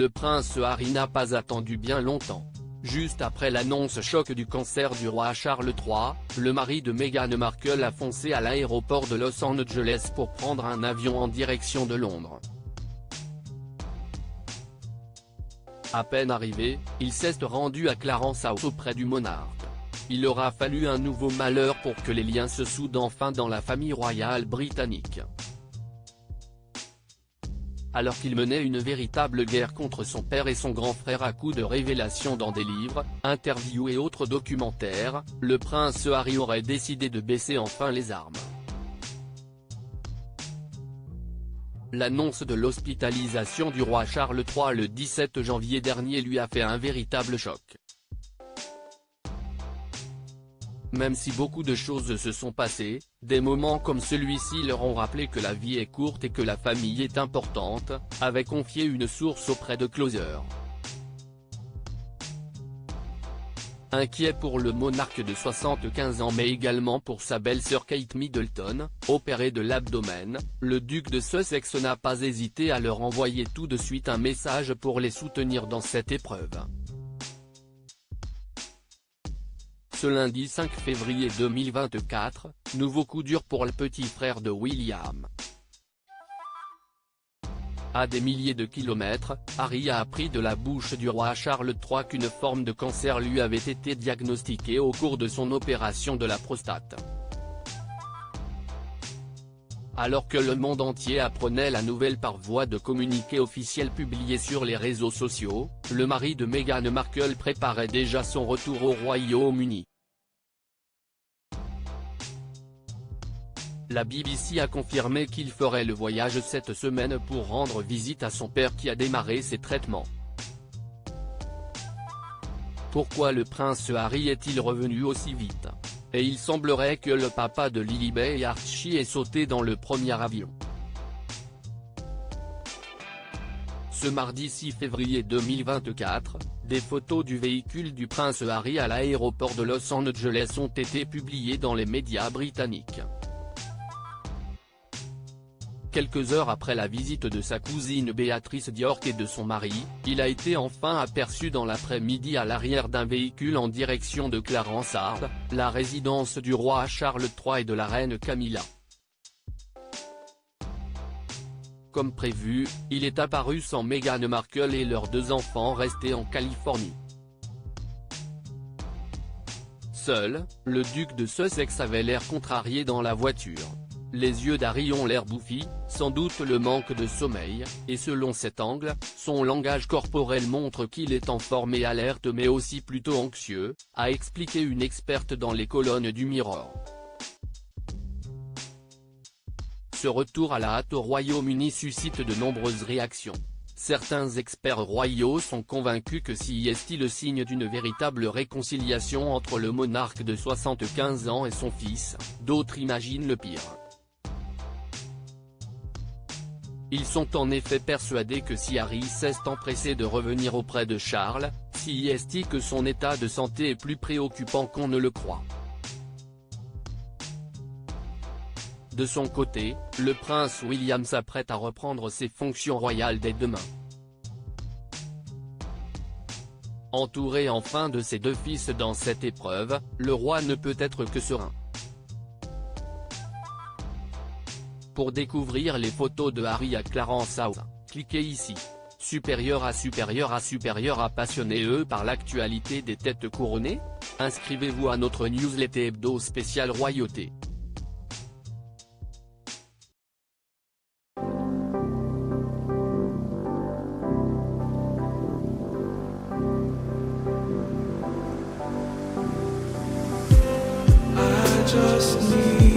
le prince Harry n'a pas attendu bien longtemps. Juste après l'annonce choc du cancer du roi Charles III, le mari de Meghan Markle a foncé à l'aéroport de Los Angeles pour prendre un avion en direction de Londres. À peine arrivé, il s'est rendu à Clarence House auprès du monarque. Il aura fallu un nouveau malheur pour que les liens se soudent enfin dans la famille royale britannique. Alors qu'il menait une véritable guerre contre son père et son grand frère à coups de révélations dans des livres, interviews et autres documentaires, le prince Harry aurait décidé de baisser enfin les armes. L'annonce de l'hospitalisation du roi Charles III le 17 janvier dernier lui a fait un véritable choc. Même si beaucoup de choses se sont passées, des moments comme celui-ci leur ont rappelé que la vie est courte et que la famille est importante, avait confié une source auprès de Closer. Inquiet pour le monarque de 75 ans mais également pour sa belle-sœur Kate Middleton, opérée de l'abdomen, le duc de Sussex n'a pas hésité à leur envoyer tout de suite un message pour les soutenir dans cette épreuve. Ce lundi 5 février 2024, nouveau coup dur pour le petit frère de William. À des milliers de kilomètres, Harry a appris de la bouche du roi Charles III qu'une forme de cancer lui avait été diagnostiquée au cours de son opération de la prostate. Alors que le monde entier apprenait la nouvelle par voie de communiqué officiel publié sur les réseaux sociaux, le mari de Meghan Markle préparait déjà son retour au Royaume-Uni. La BBC a confirmé qu'il ferait le voyage cette semaine pour rendre visite à son père qui a démarré ses traitements. Pourquoi le prince Harry est-il revenu aussi vite? Et il semblerait que le papa de Lilibet et Archie ait sauté dans le premier avion. Ce mardi 6 février 2024, des photos du véhicule du prince Harry à l'aéroport de Los Angeles ont été publiées dans les médias britanniques. Quelques heures après la visite de sa cousine Béatrice d'York et de son mari, il a été enfin aperçu dans l'après-midi à l'arrière d'un véhicule en direction de Clarence House, la résidence du roi Charles III et de la reine Camilla. Comme prévu, il est apparu sans Meghan Markle et leurs deux enfants restés en Californie. Seul, le duc de Sussex avait l'air contrarié dans la voiture. Les yeux d'Harry ont l'air bouffis, sans doute le manque de sommeil, et selon cet angle, son langage corporel montre qu'il est en forme et alerte mais aussi plutôt anxieux, a expliqué une experte dans les colonnes du Mirror. Ce retour à la hâte au Royaume-Uni suscite de nombreuses réactions. Certains experts royaux sont convaincus que si est le signe d'une véritable réconciliation entre le monarque de 75 ans et son fils, d'autres imaginent le pire. Ils sont en effet persuadés que si Harry s'est empressé de revenir auprès de Charles, si est que son état de santé est plus préoccupant qu'on ne le croit. De son côté, le prince William s'apprête à reprendre ses fonctions royales dès demain. Entouré enfin de ses deux fils dans cette épreuve, le roi ne peut être que serein. Pour découvrir les photos de Harry à Clarence House, cliquez ici. Supérieur à passionné par l'actualité des têtes couronnées? Inscrivez-vous à notre newsletter hebdo spécial royauté. I just need